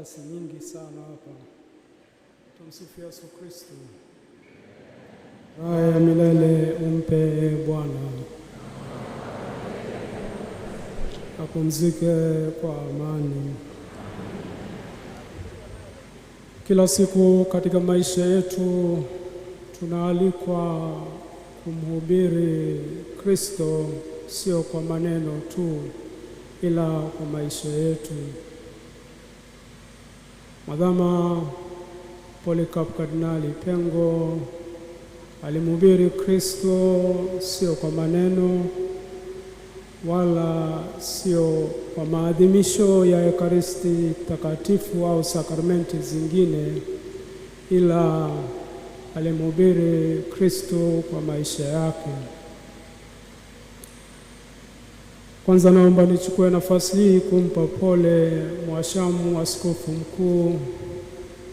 Asi nyingi sana hapa. Tumsifu Yesu Kristo. Raha ya milele umpe Bwana, apumzike kwa amani. Kila siku katika maisha yetu tunaalikwa kumhubiri Kristo, sio kwa maneno tu, ila kwa maisha yetu. Mwadhama Polycarp Kardinali Pengo alimhubiri Kristo sio kwa maneno wala sio kwa maadhimisho ya Ekaristi takatifu au sakramenti zingine, ila alimhubiri Kristo kwa maisha yake. Kwanza naomba nichukue nafasi hii kumpa pole Mhashamu Askofu Mkuu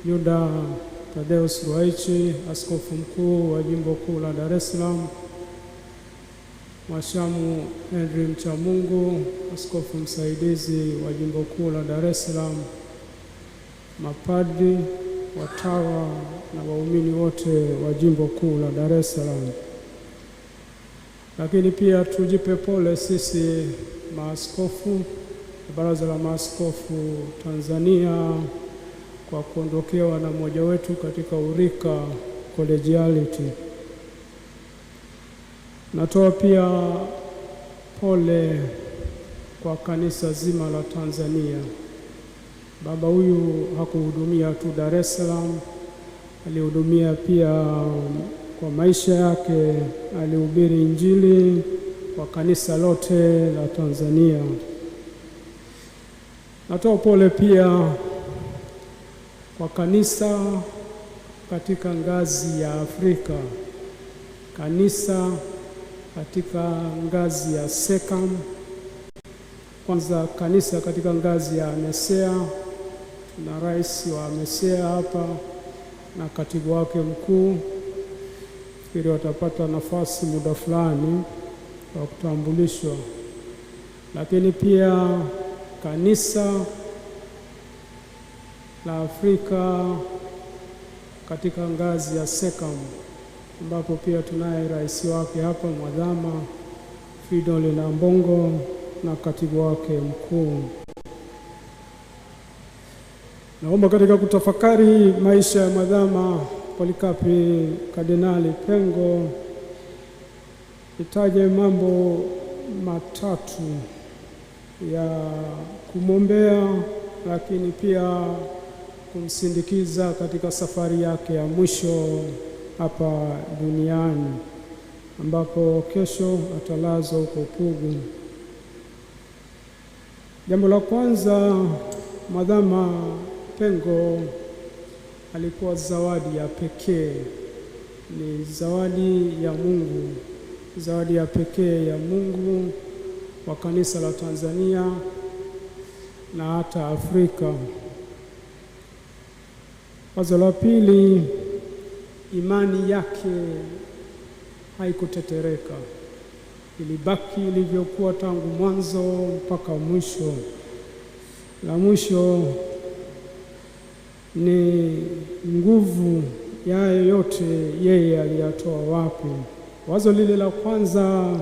Yuda Thaddeus Ruwa'ichi, Askofu Mkuu wa Jimbo Kuu la Dar es Salaam, Mhashamu Henry Mchamungu, Askofu Msaidizi wa Jimbo Kuu la Dar es Salaam, mapadri, watawa na waumini wote wa Jimbo Kuu la Dar es Salaam. Lakini pia tujipe pole sisi maaskofu, Baraza la Maaskofu Tanzania, kwa kuondokewa na mmoja wetu katika urika collegiality. Natoa pia pole kwa kanisa zima la Tanzania. Baba huyu hakuhudumia tu Dar es Salaam, alihudumia pia kwa maisha yake, alihubiri Injili kwa kanisa lote la Tanzania. Natoa pole pia kwa kanisa katika ngazi ya Afrika, kanisa katika ngazi ya SECAM, kwanza kanisa katika ngazi ya AMESEA. Tuna rais wa AMESEA hapa na katibu wake mkuu, ili watapata nafasi muda fulani wa kutambulishwa. Lakini pia kanisa la Afrika katika ngazi ya SECAM, ambapo pia tunaye rais wake hapa Mwadhama Fridolin Nambongo na katibu wake mkuu. Naomba katika kutafakari maisha ya Mwadhama Polycarp Kardinali Pengo nitaje mambo matatu ya kumwombea, lakini pia kumsindikiza katika safari yake ya mwisho hapa duniani, ambapo kesho atalazwa huko Pugu. Jambo la kwanza, Mwadhama Pengo alikuwa zawadi ya pekee, ni zawadi ya Mungu, zawadi ya pekee ya Mungu wa kanisa la Tanzania na hata Afrika. Wazo la pili, imani yake haikutetereka, ilibaki ilivyokuwa tangu mwanzo mpaka mwisho. La mwisho ni nguvu ya yote yeye aliyatoa wapi. Wazo lile la kwanza,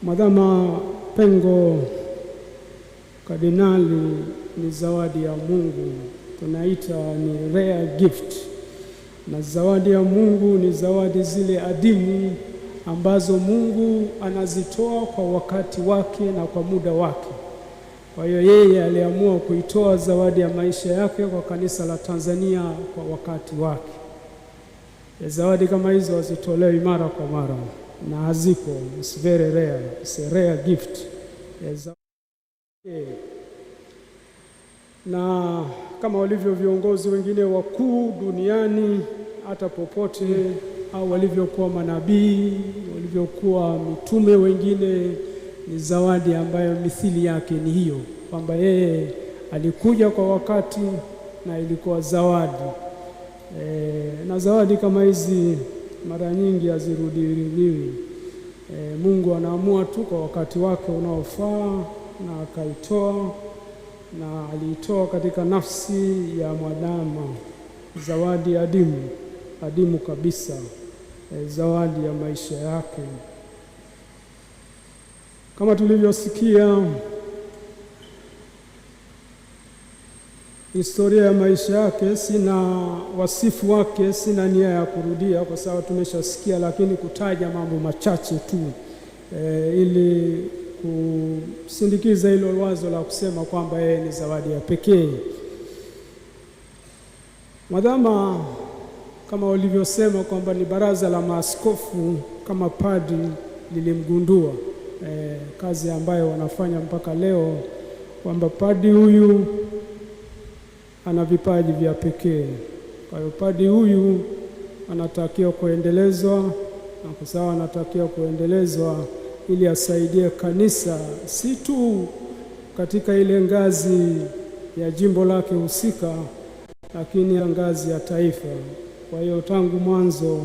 Mwadhama Pengo Kardinali ni zawadi ya Mungu, tunaita ni rare gift. Na zawadi ya Mungu ni zawadi zile adimu ambazo Mungu anazitoa kwa wakati wake na kwa muda wake. Kwa hiyo yeye aliamua kuitoa zawadi ya maisha yake kwa kanisa la Tanzania kwa wakati wake. Zawadi kama hizo hazitolewi mara kwa mara na hazipo, it's very rare, it's a rare gift. Na kama walivyo viongozi wengine wakuu duniani hata popote, au walivyokuwa manabii, walivyokuwa mitume wengine, ni zawadi ambayo mithili yake ni hiyo, kwamba yeye alikuja kwa wakati na ilikuwa zawadi. Na zawadi kama hizi mara nyingi hazirudiwi. Mungu anaamua tu kwa wakati wake unaofaa na akaitoa. na aliitoa katika nafsi ya mwanadamu, zawadi adimu kabisa, zawadi ya maisha yake. Kama tulivyosikia historia ya maisha yake, sina wasifu wake, sina nia ya kurudia kwa sababu tumeshasikia, lakini kutaja mambo machache tu ili kusindikiza hilo wazo la kusema kwamba yeye ni zawadi ya pekee. Mwadhama, kama walivyosema kwamba ni baraza la maaskofu kama padri lilimgundua kazi ambayo wanafanya mpaka leo, kwamba padri huyu ana vipaji vya pekee. Kwa hiyo padri huyu anatakiwa kuendelezwa, na kwa sababu anatakiwa kuendelezwa ili asaidie kanisa si tu katika ile ngazi ya jimbo lake husika, lakini ya ngazi ya taifa. Kwa hiyo tangu mwanzo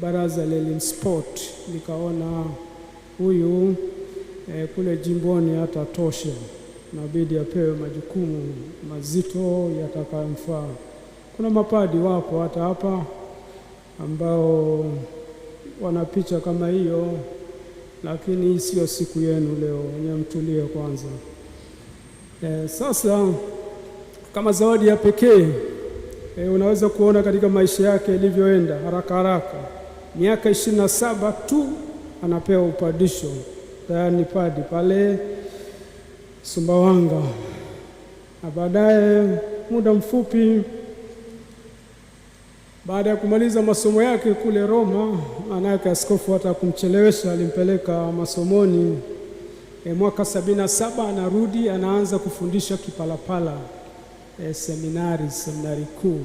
baraza lilimspot, likaona huyu kule jimboni hatatosha, inabidi apewe majukumu mazito yatakayomfaa. Kuna mapadi wapo hata hapa ambao wana picha kama hiyo, lakini hii sio siku yenu leo, wenye mtulie kwanza. Sasa kama zawadi ya pekee unaweza kuona katika maisha yake ilivyoenda haraka. Miaka 27 tu anapewa upadisho, tayari ni padi pale Sumbawanga, na baadaye muda mfupi baada ya kumaliza masomo yake kule Roma, manake askofu hata kumchelewesha, alimpeleka masomoni. Mwaka 77 anarudi, anaanza kufundisha Kipalapala seminari kuu.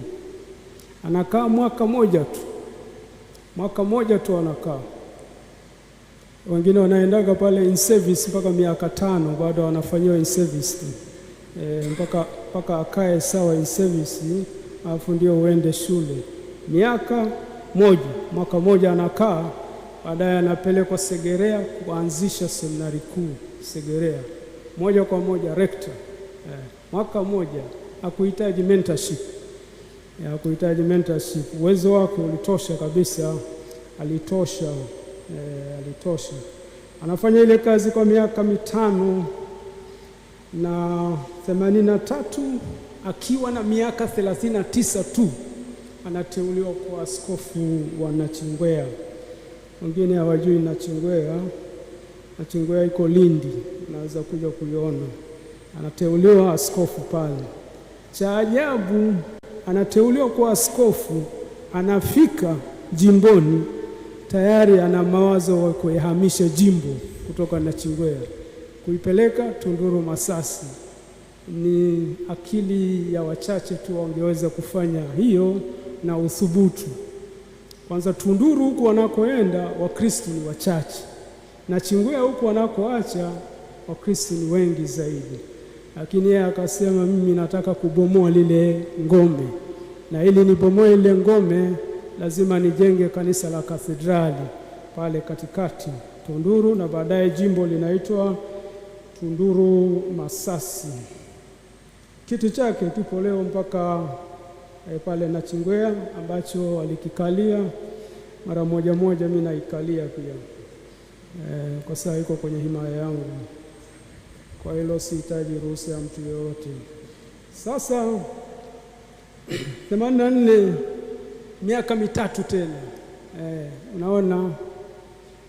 Anakaa mwaka moja tu anakaa. Wengine wanaendaga pale in service mpaka miaka 5, bado wanafanyiwa in service mpaka akae sawa in service, alafu ndio uende shule. Mwaka moja anakaa, baadaye anapelekwa Segerea kuanzisha seminari kuu Segerea, moja kwa moja rector. Mwaka moja, hakuhitaji mentorship, uwezo wake ulitosha kabisa, alitosha. Anafanya ile kazi kwa miaka 5, na 83 akiwa na miaka 39 tu anateuliwa kuwa askofu wa Nachingwea. Wengine hawajui Nachingwea iko Lindi, naweza kuja kuiona. Anateuliwa askofu pale. Cha ajabu, anateuliwa kuwa askofu, anafika jimboni tayari ana mawazo wa kuihamisha jimbo kutoka Nachingwea kuipeleka Tunduru Masasi. Ni akili ya wachache tu wangeweza kufanya hiyo na uthubutu. Kwanza Tunduru huku wanakoenda Wakristo ni wachache, Nachingwea huku wanakoacha Wakristo ni wengi zaidi. Lakini yeye akasema, mimi nataka kubomoa lile ngome, na ili nibomoe ile ngome lazima nijenge kanisa la kathedrali pale katikati Tunduru, na baadaye jimbo linaitwa Tunduru Masasi. Kiti chake kipo leo mpaka pale Nachingwea, ambacho alikikalia mara moja, mimi naikalia pia kwa sababu iko kwenye himaya yangu. Kwa hilo sihitaji ruhusa ya mtu yoyote. Sasa 84, miaka 3 tena. Unaona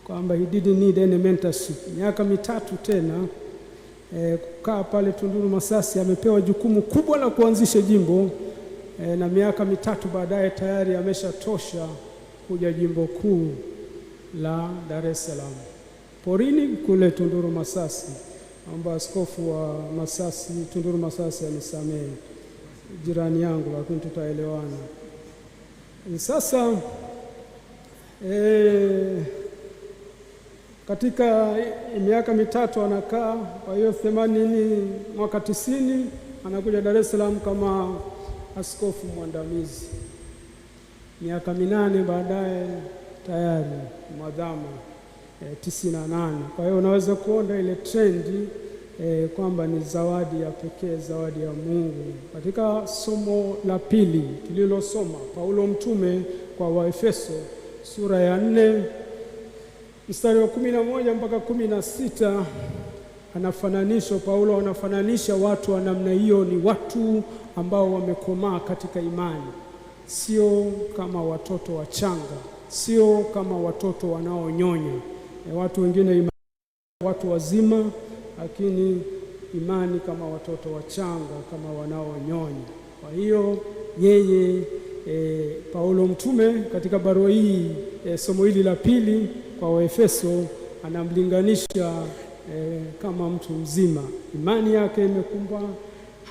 kwamba he didn't need any mentorship. Miaka 3 tena kukaa pale Tunduru Masasi, amepewa jukumu kubwa la kuanzisha jimbo na miaka 3 baadaye tayari ameshatosha kuja jimbo kuu la Dar es Salaam. Porini kule Tunduru Masasi, amba askofu wa Masasi, Tunduru Masasi anisamehe, jirani yangu, lakini tutaelewana. Sasa katika miaka 3 anakaa. Kwa hiyo 80, mwaka 90 anakuja Dar es Salaam kama askofu mwandamizi. Miaka 8 baadaye tayari mwadhama 98. Kwa hiyo unaweza kuona ile trendi kwamba ni zawadi ya pekee, zawadi ya Mungu. Katika somo la pili tulilosoma, Paulo mtume kwa Waefeso sura ya 4 mstari wa 11 mpaka 16, Paulo anafananisha watu wa namna hiyo ni watu ambao wamekomaa katika imani, sio kama watoto wachanga, sio kama watoto wanaonyonya. Watu wengine imani, watu wazima, lakini imani kama watoto wachanga, kama wanaonyonya. Kwa hiyo yeye Paulo mtume katika barua hii, somo hili la pili kwa Waefeso, anamlinganisha kama mtu mzima. Imani yake imekumba,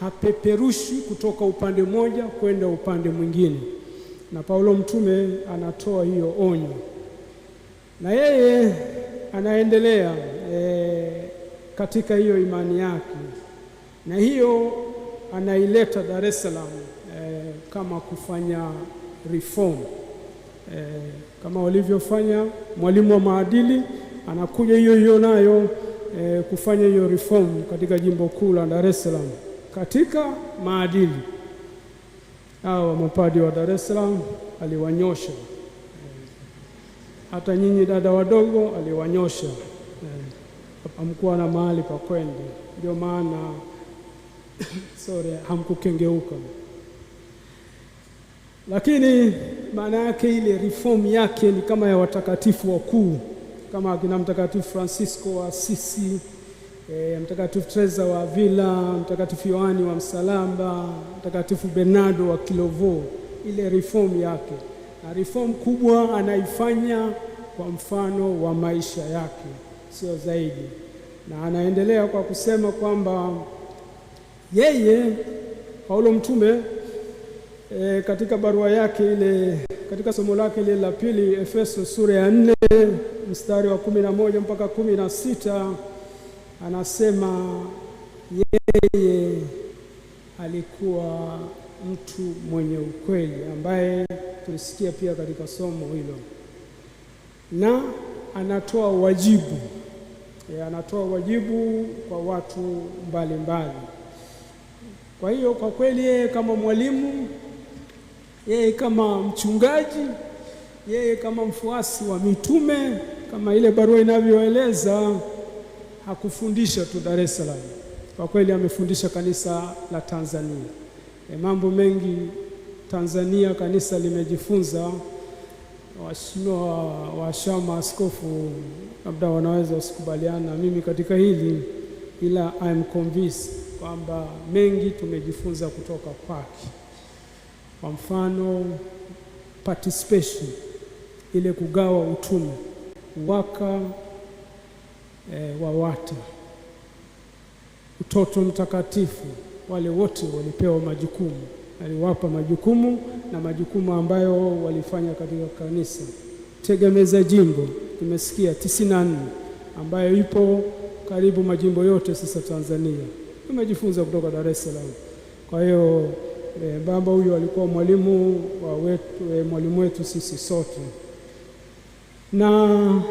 hapeperushi kutoka upande mmoja kwenda upande mwingine, na Paulo mtume anatoa hiyo onyo, na yeye anaendelea katika hiyo imani yake, na hiyo anaileta Dar es Salaam kama kufanya reform, kama walivyofanya mwalimu wa maadili, anakuja hiyo nayo kufanya hiyo reform katika jimbo kuu la Dar es Salaam katika maadili. Hao mapadi wa Dar es Salaam aliwanyosha, hata nyinyi dada wadogo aliwanyosha, hamkuwa na mahali pa kwenda, ndio maana hamkukengeuka. Lakini maana yake ile reform yake ni kama ya watakatifu wakuu, kama akina Mtakatifu Francisco wa Assisi, Mtakatifu Teresa wa Avila, Mtakatifu Yohani wa Msalaba, Mtakatifu Bernardo wa Kilovo. Ile reform yake, na reform kubwa anaifanya kwa mfano wa maisha yake, sio zaidi. Na anaendelea kwa kusema kwamba yeye Paulo mtume katika barua yake ile, katika somo lake ile la pili, Efeso sura ya 4 mstari wa 11 mpaka 16, anasema yeye alikuwa mtu mwenye ukweli, ambaye tulisikia pia katika somo hilo, na anatoa wajibu kwa watu mbalimbali. Kwa hiyo kwa kweli yeye kama mwalimu, yeye kama mchungaji, yeye kama mfuasi wa mitume, kama ile barua inavyoeleza, hakufundisha tu Dar es Salaam. Kwa kweli amefundisha kanisa la Tanzania. Mambo mengi Tanzania kanisa limejifunza. Waheshimiwa washama askofu labda wanaweza usikubaliana na mimi katika hili, ila I am convinced kwamba mengi tumejifunza kutoka kwake. Kwa mfano participation, ile kugawa utume, waka wa WATA, utoto mtakatifu, wale wote walipewa majukumu, aliwapa majukumu, na majukumu ambayo walifanya katika kanisa. Tegemeza jimbo tumesikia 94, ambayo ipo karibu majimbo yote sasa Tanzania, tumejifunza kutoka Dar es Salaam. Kwa hiyo baba huyu alikuwa mwalimu wetu sisi sote. Na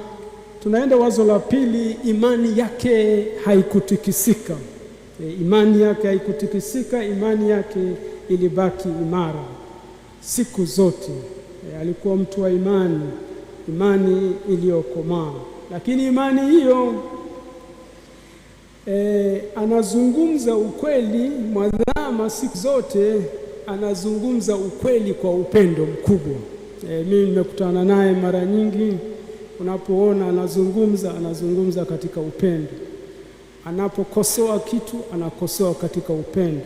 tunaenda wazo la pili, imani yake haikutikisika. Imani yake haikutikisika, imani yake ilibaki imara siku zote. Alikuwa mtu wa imani iliyokomaa. Lakini imani hiyo anazungumza ukweli mwadhama siku zote, anazungumza ukweli kwa upendo mkubwa. Mimi nimekutana naye mara nyingi, unapoona anazungumza katika upendo. Anapokosoa kitu anakosoa katika upendo,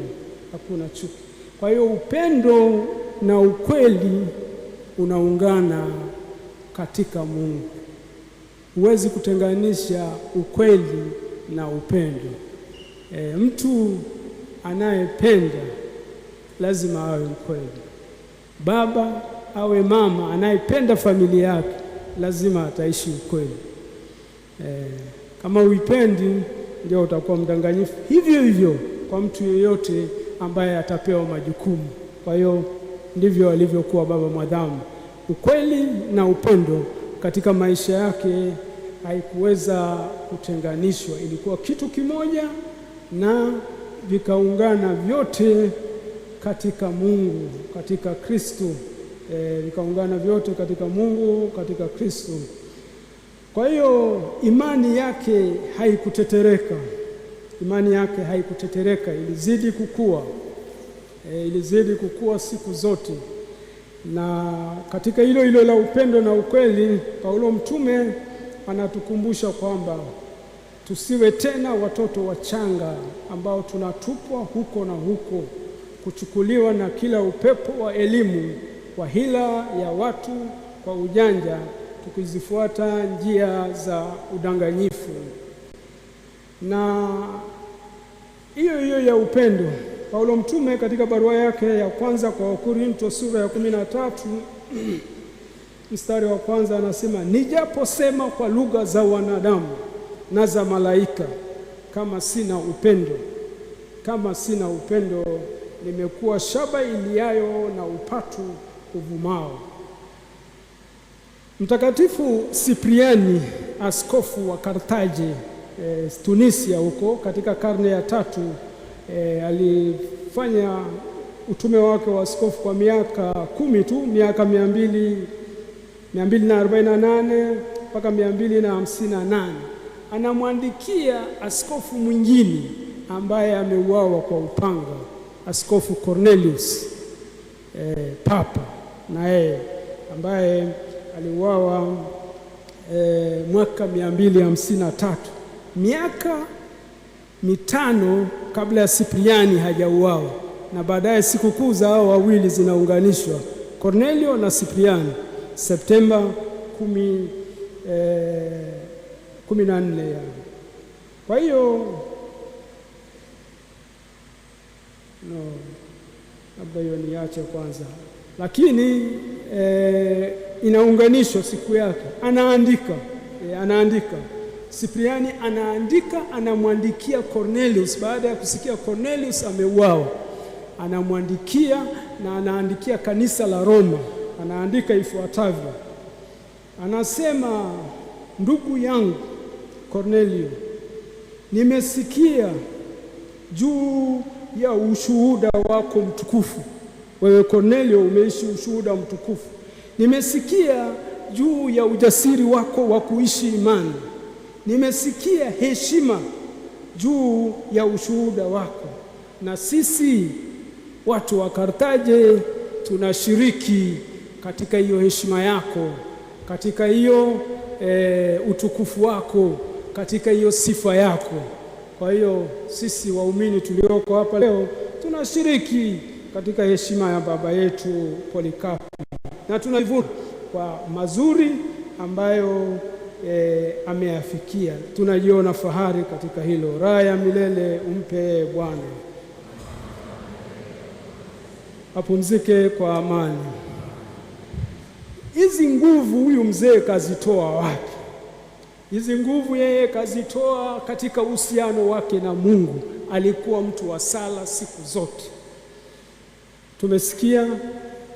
hakuna chuki. Kwa hiyo upendo na ukweli unaungana katika Mungu. Huwezi kutenganisha ukweli na upendo. Mtu anayependa lazima awe mkweli. Baba awe mama anayependa familia yake lazima ataishi ukweli. Kama uipendi, ndio utakuwa mdanganyifu. Hivyo hivyo kwa mtu yeyote ambaye atapewa majukumu. Kwa hiyo ndivyo alivyokuwa baba mwadhamu. Ukweli na upendo katika maisha yake haikuweza kutenganishwa, ilikuwa kitu kimoja na vikaungana vyote katika Mungu, katika Kristo. Vikaungana vyote katika Mungu, katika Kristo. Kwa hiyo imani yake haikutetereka. Imani yake haikutetereka, ilizidi kukua. Ilizidi kukua siku zote. Na katika hilo la upendo na ukweli, Paulo mtume anatukumbusha kwamba tusiwe tena watoto wachanga ambao tunatupwa huko na huko, kuchukuliwa na kila upepo wa elimu, kwa hila ya watu, kwa ujanja, tukizifuata njia za udanganyifu. Na hiyo ya upendo, Paulo mtume katika barua yake ya kwanza kwa Wakorintho sura ya 13 mstari wa kwanza anasema, nijaposema kwa lugha za wanadamu na za malaika, kama sina upendo nimekuwa shaba iliayo na upatu uvumao. Mtakatifu Sipriani, askofu wa Karthaje, Tunisia huko katika karne ya 3, alifanya utume wake wa askofu kwa miaka 10 tu, miaka 248 mpaka 258. Anamwandikia askofu mwingine ambaye ameuawa kwa upanga, Askofu Cornelius, papa na yeye ambaye aliuawa mwaka 253, miaka 5 kabla ya Sipriani hajauawa. Na baadaye sikukuu za hao wawili zinaunganishwa, Cornelio na Sipriani, Septemba 14. Kwa hiyo labda hiyo niache kwanza, lakini inaunganishwa siku yake. Anaandika Sipriani, anamwandikia Cornelius baada ya kusikia Cornelius ameuawa. Anamwandikia na anaandikia kanisa la Roma. Anaandika ifuatavyo, anasema, ndugu yangu Cornelio, nimesikia juu ya ushuhuda wako mtukufu. Wewe Cornelio umeishi ushuhuda mtukufu. Nimesikia juu ya ujasiri wako wa kuishi imani. Nimesikia heshima juu ya ushuhuda wako, na sisi watu wa Karthaje tunashiriki katika hiyo heshima yako, katika hiyo utukufu wako, katika hiyo sifa yako. Kwa hiyo sisi waumini tulioko hapa leo tunashiriki katika heshima ya baba yetu Polikapu, na tunajivunia kwa mazuri ambayo ameyafikia. Tunajiona fahari katika hilo. Raha ya milele umpe Bwana, apumzike kwa amani. Hizi nguvu huyu mzee kazitoa wapi? Hizi nguvu yeye kazitoa katika uhusiano wake na Mungu. Alikuwa mtu wa sala siku zote. Tumesikia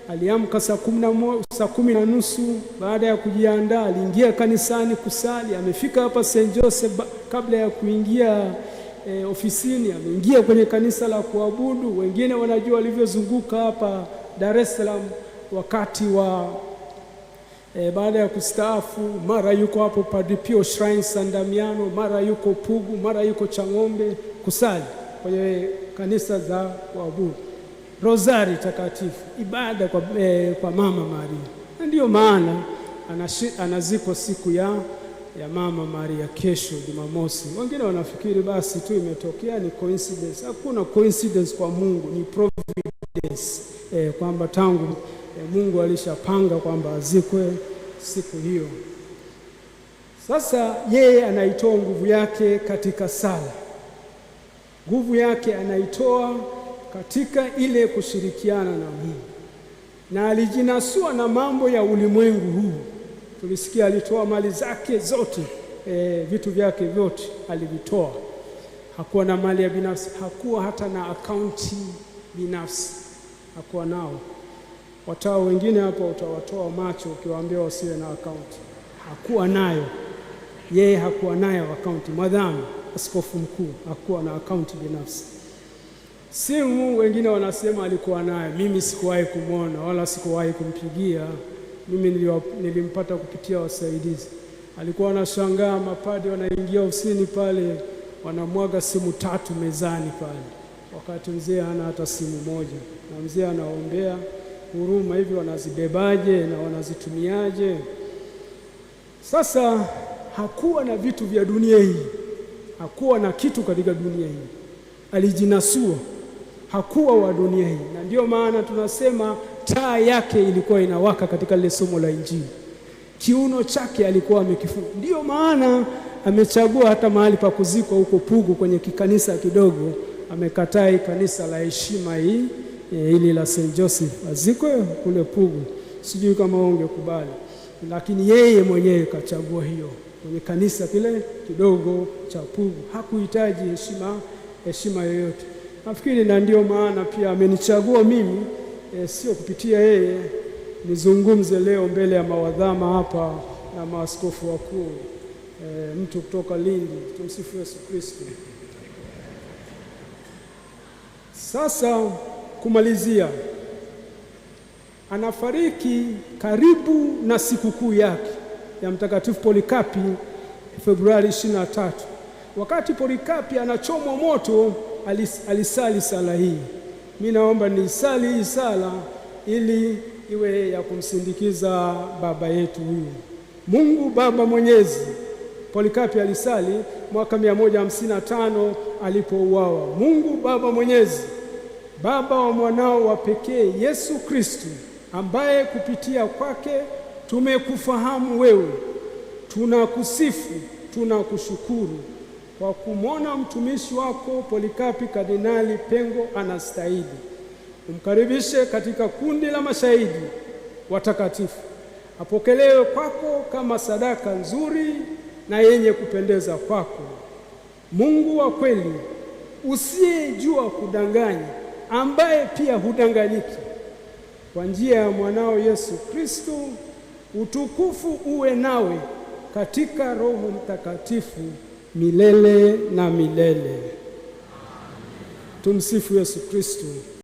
aliamka saa 10:30. Baada ya kujiandaa aliingia kanisani kusali. Amefika hapa St. Joseph kabla ya kuingia ofisini, ameingia kwenye kanisa la kuabudu. Wengine wanajua walivyozunguka hapa Dar es Salaam wakati wa baada ya kustaafu. Mara yuko hapo Padre Pio Shrine San Damiano, mara yuko Pugu, mara yuko Chang'ombe kusali kwenye kanisa za kuabudu. Rosari takatifu, ibada kwa Mama Maria. Na ndiyo maana anaziko siku ya Mama Maria kesho Jumamosi. Wengine wanafikiri basi tu imetokea, ni coincidence. Hakuna coincidence kwa Mungu, ni providence, kwamba tangu Mungu alishapanga kwamba azikwe siku hiyo. Sasa yeye anaitoa nguvu yake katika sala. Nguvu yake anaitoa katika ile kushirikiana na Mungu, na alijinasua na mambo ya ulimwengu huu. Tulisikia alitoa mali zake zote, vitu vyake vyote alivitoa. Hakuwa na mali ya binafsi, hakuwa hata na akaunti binafsi, hakuwa nao. Watao wengine hapo utawatoa macho ukiwaambia wasiwe na akaunti. Hakuwa nayo. Yeye hakuwa nayo akaunti. Mwadhamu askofu mkuu, hakuwa na akaunti binafsi. Simu wengine wanasema alikuwa naye, mimi sikuwahi kumwona wala sikuwahi kumpigia. Mimi nilimpata kupitia wasaidizi. Alikuwa anashangaa mapadi wanaingia ofisini pale wanamwaga simu 3 mezani pale, wakati mzee hana hata simu moja, na mzee anaombea huruma hivi, wanazibebaje na wanazitumiaje? Sasa hakuwa na vitu vya dunia hii, hakuwa na kitu katika dunia hii, alijinasua, hakuwa wa dunia hii. Na ndio maana tunasema taa yake ilikuwa inawaka katika lile somo la Injili. Kiuno chake alikuwa amekifunga. Ndio maana amechagua hata mahali pa kuzikwa huko Pugu kwenye kikanisa kidogo, amekataa kanisa la heshima hili la St. Joseph, azikwe kule Pugu. Sijui kama ungekubali, lakini yeye mwenyewe kachagua hiyo kwenye kanisa kile kidogo cha Pugu. Hakuhitaji heshima yoyote. Nafikiri na ndio maana pia amenichagua mimi, sio kupitia yeye, nizungumze leo mbele ya mawadhama hapa na maaskofu wakuu, mtu kutoka Lindi. Tumsifu Yesu Kristo. Sasa kumalizia, anafariki karibu na sikukuu yake ya Mtakatifu Polikapi Februari 23. Wakati Polikapi anachomwa moto, alisali sala hii. Mimi naomba nisali hii sala ili iwe ya kumsindikiza baba yetu huyu. Mungu Baba Mwenyezi, Polikapi alisali mwaka 155 alipouawa. Mungu Baba Mwenyezi, Baba wa mwanao wa pekee Yesu Kristo, ambaye kupitia kwake tumekufahamu wewe, tunakusifu, tunakushukuru kwa kumwona mtumishi wako Polikapi Kardinali Pengo anastahili. Umkaribishe katika kundi la mashahidi watakatifu, apokelewe kwako kama sadaka nzuri na yenye kupendeza kwako. Mungu wa kweli, usiyejua kudanganya, ambaye pia hudanganyiki, kwa njia ya mwanao Yesu Kristo, utukufu uwe nawe katika Roho Mtakatifu milele na milele. Tumsifu Yesu Kristo.